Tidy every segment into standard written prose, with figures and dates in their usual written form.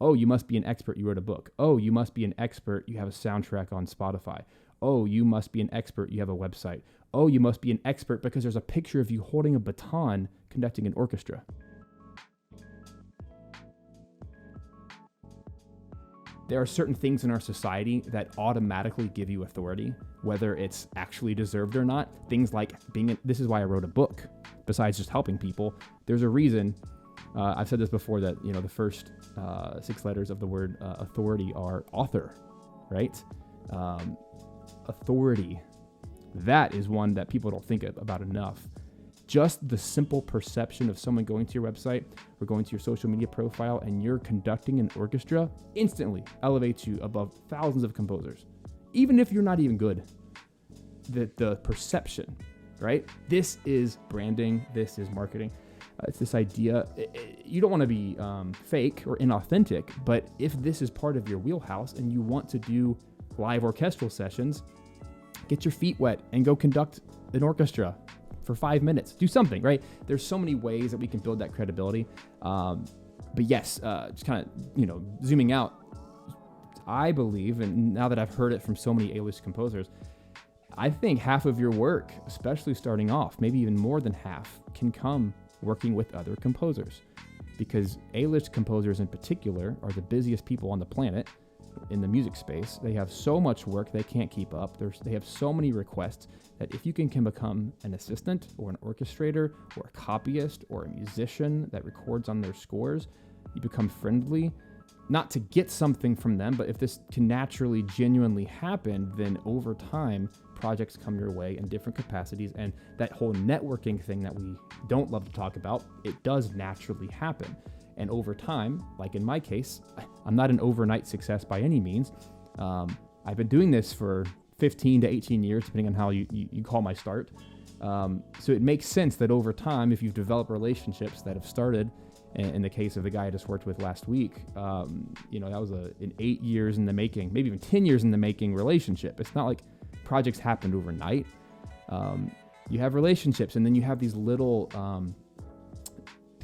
Oh, you must be an expert. You wrote a book. Oh, you must be an expert. You have a soundtrack on Spotify. Oh, you must be an expert. You have a website. Oh, you must be an expert because there's a picture of you holding a baton conducting an orchestra. There are certain things in our society that automatically give you authority, whether it's actually deserved or not. Things like this is why I wrote a book. Besides just helping people, there's a reason. I've said this before that, the first 6 letters of the word authority are author, right? Authority. That is one that people don't think about enough. Just the simple perception of someone going to your website or going to your social media profile and you're conducting an orchestra instantly elevates you above thousands of composers. Even if you're not even good, the perception, right? This is branding. This is marketing. It's this idea. You don't want to be fake or inauthentic, but if this is part of your wheelhouse and you want to do live orchestral sessions, get your feet wet and go conduct an orchestra for 5 minutes. Do something, right? There's so many ways that we can build that credibility. But yes, just kind of, zooming out, I believe, and now that I've heard it from so many A-list composers, I think half of your work, especially starting off, maybe even more than half, can come working with other composers. Because A-list composers in particular are the busiest people on the planet in the music space. They have so much work they can't keep up. They have so many requests that if you can become an assistant or an orchestrator or a copyist or a musician that records on their scores, you become friendly, not to get something from them, but if this can naturally, genuinely happen, then over time, projects come your way in different capacities. And that whole networking thing that we don't love to talk about, it does naturally happen. And over time, like in my case, I'm not an overnight success by any means. I've been doing this for 15 to 18 years, depending on how you call my start. So it makes sense that over time, if you've developed relationships that have started, in the case of the guy I just worked with last week, that was an 8 years in the making, maybe even 10 years in the making relationship. It's not like projects happened overnight. You have relationships, and then you have these little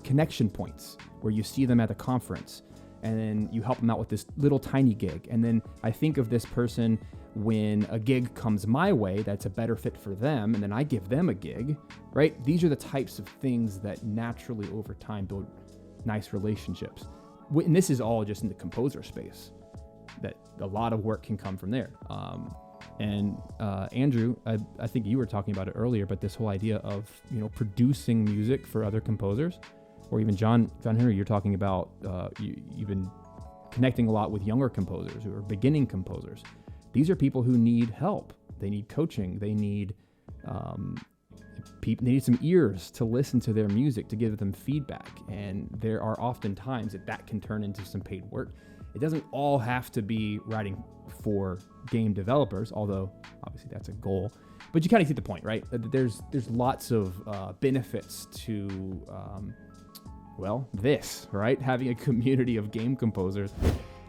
connection points where you see them at a conference, and then you help them out with this little tiny gig. And then I think of this person when a gig comes my way that's a better fit for them, and then I give them a gig, right? These are the types of things that naturally over time build nice relationships. And this is all just in the composer space, that a lot of work can come from there. Andrew, I think you were talking about it earlier, but this whole idea of, producing music for other composers, or even John Henry, you're talking about, you've been connecting a lot with younger composers who are beginning composers. These are people who need help. They need coaching. They need they need some ears to listen to their music, to give them feedback. And there are often times that can turn into some paid work. It doesn't all have to be writing for game developers, although obviously that's a goal. But you kind of see the point, right? There's lots of benefits to this, right? Having a community of game composers.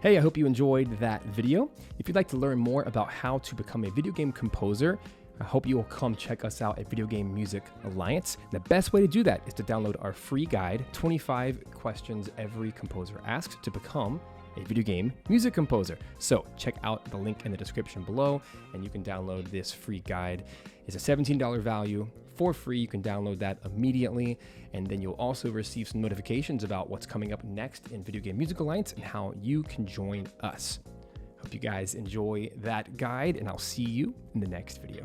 Hey, I hope you enjoyed that video. If you'd like to learn more about how to become a video game composer, I hope you will come check us out at Video Game Music Alliance. The best way to do that is to download our free guide, 25 questions every composer asks to become a video game music composer. So check out the link in the description below, and you can download this free guide. It's a $17 value for free. You can download that immediately, and then you'll also receive some notifications about what's coming up next in Video Game Music Alliance and how you can join us. Hope you guys enjoy that guide, and I'll see you in the next video.